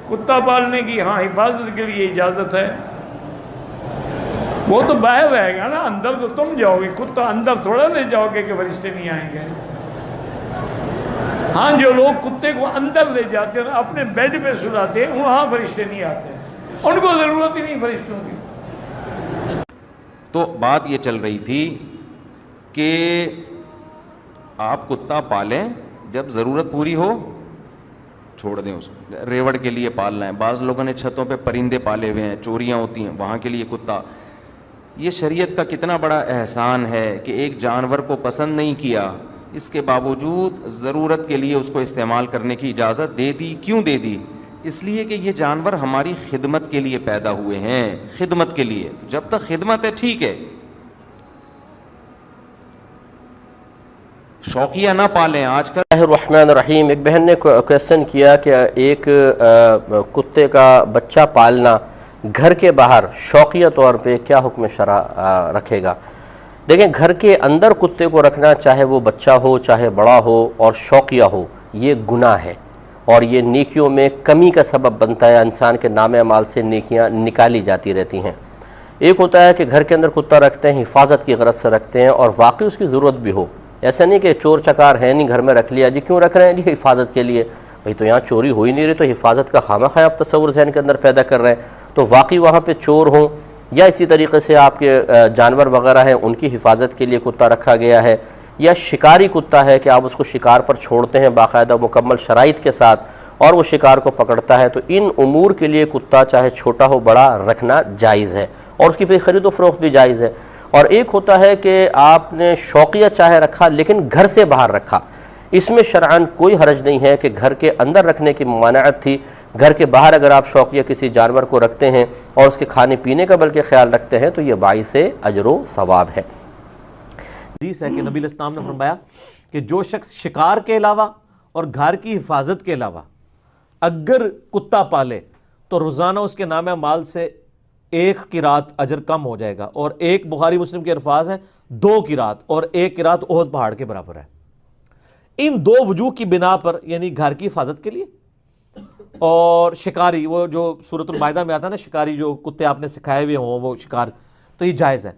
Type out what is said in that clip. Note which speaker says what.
Speaker 1: کتا پالنے کی ہاں حفاظت کے لیے اجازت ہے، وہ تو باہر رہے گا نا، اندر تو تم جاؤ گے، کتا اندر تھوڑا لے جاؤ گے کہ فرشتے نہیں آئیں گے۔ ہاں جو لوگ کتے کو اندر لے جاتے ہیں اپنے بیڈ پہ سلاتے ہیں وہاں فرشتے نہیں آتے، ان کو ضرورت ہی نہیں فرشتوں کی۔
Speaker 2: تو بات یہ چل رہی تھی کہ آپ کتا پالیں، جب ضرورت پوری ہو چھوڑ دیں اس کو، ریوڑ کے لیے پالنا ہے، بعض لوگوں نے چھتوں پہ پرندے پالے ہوئے ہیں، چوریاں ہوتی ہیں وہاں کے لیے کتا۔ یہ شریعت کا کتنا بڑا احسان ہے کہ ایک جانور کو پسند نہیں کیا، اس کے باوجود ضرورت کے لیے اس کو استعمال کرنے کی اجازت دے دی۔ کیوں دے دی؟ اس لیے کہ یہ جانور ہماری خدمت کے لیے پیدا ہوئے ہیں، خدمت کے لیے، جب تک خدمت ہے ٹھیک ہے، شوقیہ نہ پالیں۔ آج کل
Speaker 3: اللہ الرحمن الرحیم، ایک بہن نے کویسچن کیا کہ ایک کتے کا بچہ پالنا گھر کے باہر شوقیہ طور پہ کیا حکم شرع رکھے گا؟ دیکھیں، گھر کے اندر کتے کو رکھنا، چاہے وہ بچہ ہو چاہے بڑا ہو اور شوقیہ ہو، یہ گناہ ہے اور یہ نیکیوں میں کمی کا سبب بنتا ہے، انسان کے نام اعمال سے نیکیاں نکالی جاتی رہتی ہیں۔ ایک ہوتا ہے کہ گھر کے اندر کتا رکھتے ہیں حفاظت کی غرض سے رکھتے ہیں اور واقعی اس کی ضرورت بھی ہو، ایسا نہیں کہ چور چکار ہے نہیں گھر میں رکھ لیا جی، کیوں رکھ رہے ہیں جی؟ حفاظت کے لیے۔ بھئی تو یہاں چوری ہو ہی نہیں رہی تو حفاظت کا خواہ آپ تصور ذہن کے اندر پیدا کر رہے ہیں، تو واقعی وہاں پہ چور ہوں یا اسی طریقے سے آپ کے جانور وغیرہ ہیں ان کی حفاظت کے لیے کتا رکھا گیا ہے، یا شکاری کتا ہے کہ آپ اس کو شکار پر چھوڑتے ہیں باقاعدہ مکمل شرائط کے ساتھ اور وہ شکار کو پکڑتا ہے، تو ان امور کے لیے کتا چاہے چھوٹا ہو بڑا رکھنا جائز ہے اور اس کی پھر خرید و فروخت بھی جائز ہے۔ اور ایک ہوتا ہے کہ آپ نے شوقیہ چاہے رکھا لیکن گھر سے باہر رکھا، اس میں شرعاً کوئی حرج نہیں ہے کہ گھر کے اندر رکھنے کی ممانعت تھی، گھر کے باہر اگر آپ شوقیہ کسی جانور کو رکھتے ہیں اور اس کے کھانے پینے کا بلکہ خیال رکھتے ہیں تو یہ باعث اجر و ثواب ہے۔
Speaker 4: حدیث ہے کہ نبی علیہ السلام نے فرمایا کہ جو شخص شکار کے علاوہ اور گھر کی حفاظت کے علاوہ اگر کتا پالے تو روزانہ اس کے نام اعمال سے 1 قرات اجر کم ہو جائے گا، اور ایک بخاری مسلم کے الفاظ ہیں 2 قرات، اور 1 قرات احد پہاڑ کے برابر ہے۔ ان 2 وجوہ کی بنا پر، یعنی گھر کی حفاظت کے لیے اور شکاری، وہ جو سورۃ المائدہ میں آتا ہے نا، شکاری جو کتے آپ نے سکھائے ہوئے ہوں وہ شکار، تو یہ جائز ہے۔